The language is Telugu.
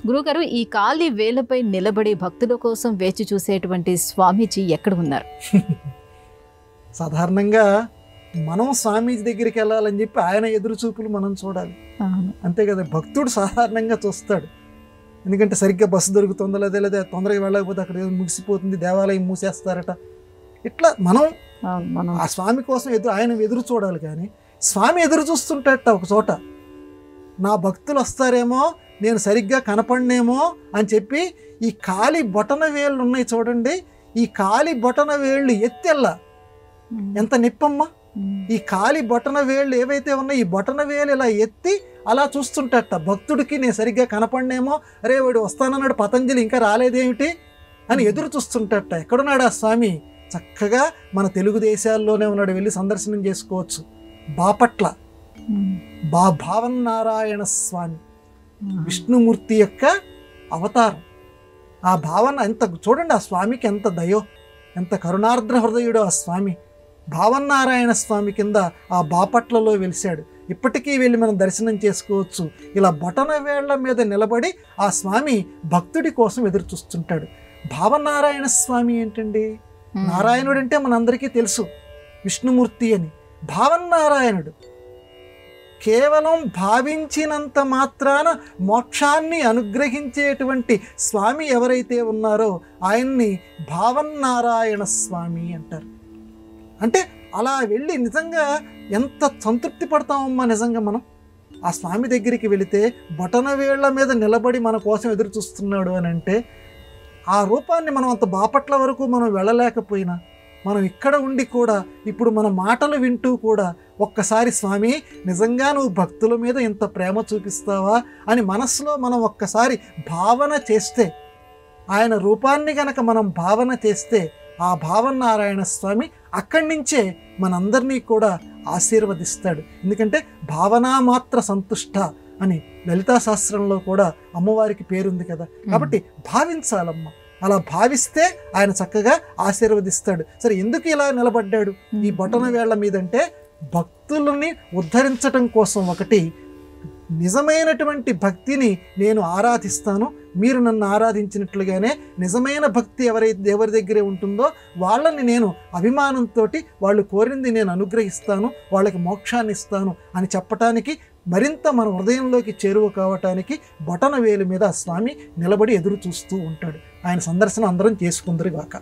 గురుగారు, ఈ ఖాళీ వేలపై నిలబడి భక్తుల కోసం వేచి చూసేటువంటి స్వామీజీ ఎక్కడ ఉన్నారు? సాధారణంగా మనం స్వామీజీ దగ్గరికి వెళ్ళాలని చెప్పి ఆయన ఎదురు చూపులు మనం చూడాలి. అంతే కదా, భక్తుడు సాధారణంగా చూస్తాడు. ఎందుకంటే సరిగ్గా బస్సు దొరుకుతుందో లేదా తొందరగా వెళ్ళకపోతే అక్కడ ఏదో ముగిసిపోతుంది, దేవాలయం మూసేస్తారట. ఇట్లా మనం ఆ స్వామి కోసం ఆయన ఎదురు చూడాలి. కానీ స్వామి ఎదురు చూస్తుంటాడట ఒక చోట. నా భక్తులు వస్తారేమో, నేను సరిగ్గా కనపడనేమో అని చెప్పి ఈ కాలి బొటన వేళ్ళు ఉన్నాయి చూడండి, ఈ కాలి బొటన వేళ్ళు ఎత్తెల్లా ఎంత నిప్పమ్మా. ఈ కాలి బొటన వేళ్ళు ఏవైతే ఉన్నాయో ఈ బొటన వేలు ఇలా ఎత్తి అలా చూస్తుంటట. భక్తుడికి నేను సరిగ్గా కనపడనేమో, అరే వాడు వస్తానన్నాడు పతంజలి ఇంకా రాలేదేమిటి అని ఎదురు చూస్తుంటట. ఎక్కడున్నాడు ఆ స్వామి? చక్కగా మన తెలుగు దేశాల్లోనే ఉన్నాడు, వెళ్ళి సందర్శనం చేసుకోవచ్చు. బాపట్ల భావన్నారాయణ స్వామి విష్ణుమూర్తి యొక్క అవతారం. ఆ భావన ఎంత చూడండి, ఆ స్వామికి ఎంత దయో, ఎంత కరుణార్ద్ర హృదయుడో ఆ స్వామి. భావన్నారాయణ స్వామి కింద ఆ బాపట్లలో వెలిశాడు. ఇప్పటికీ వెళ్ళి మనం దర్శనం చేసుకోవచ్చు. ఇలా బొటన వేళ్ల మీద నిలబడి ఆ స్వామి భక్తుడి కోసం ఎదురు చూస్తుంటాడు. భావనారాయణ స్వామి ఏంటండి? నారాయణుడు అంటే మనందరికీ తెలుసు విష్ణుమూర్తి అని. భావన్నారాయణుడు కేవలం భావించినంత మాత్రాన మోక్షాన్ని అనుగ్రహించేటువంటి స్వామి ఎవరైతే ఉన్నారో ఆయన్ని భావన్నారాయణ స్వామి అంటారు. అంటే అలా వెళ్ళి నిజంగా ఎంత సంతృప్తి పడతామమ్మా. నిజంగా మనం ఆ స్వామి దగ్గరికి వెళితే బొటన వేళ్ల మీద నిలబడి మన కోసం ఎదురు చూస్తున్నాడు అని అంటే, ఆ రూపాన్ని మనం అంత బాపట్ల వరకు మనం వెళ్ళలేకపోయినా మనం ఇక్కడ ఉండి కూడా ఇప్పుడు మన మాటలు వింటూ కూడా ఒక్కసారి స్వామి నిజంగా నువ్వు భక్తుల మీద ఇంత ప్రేమ చూపిస్తావా అని మనసులో మనం ఒక్కసారి భావన చేస్తే, ఆయన రూపాన్ని గనక మనం భావన చేస్తే ఆ భావనారాయణ స్వామి అక్కడి నుంచే మనందరినీ కూడా ఆశీర్వదిస్తాడు. ఎందుకంటే భావనా మాత్ర సంతుష్ట అని లలితా శాస్త్రంలో కూడా అమ్మవారికి పేరుంది కదా. కాబట్టి భావించాలమ్మ, అలా భావిస్తే ఆయన చక్కగా ఆశీర్వదిస్తాడు. సరే, ఎందుకు ఇలా నిలబడ్డాడు ఈ బొటన వేళ్ల మీదంటే, భక్తులని ఉద్ధరించటం కోసం. ఒకటి, నిజమైనటువంటి భక్తిని నేను ఆరాధిస్తాను, మీరు నన్ను ఆరాధించినట్లుగానే నిజమైన భక్తి ఎవరి దగ్గరే ఉంటుందో వాళ్ళని నేను అభిమానంతో వాళ్ళు కోరింది నేను అనుగ్రహిస్తాను, వాళ్ళకి మోక్షాన్ని ఇస్తాను అని చెప్పటానికి, మరింత మన హృదయంలోకి చేరువ కావటానికి బొటన వేలు మీద ఆ స్వామి నిలబడి ఎదురు చూస్తూ ఉంటాడు. ఆయన సందర్శనం అందరం చేసుకుందరు గాక.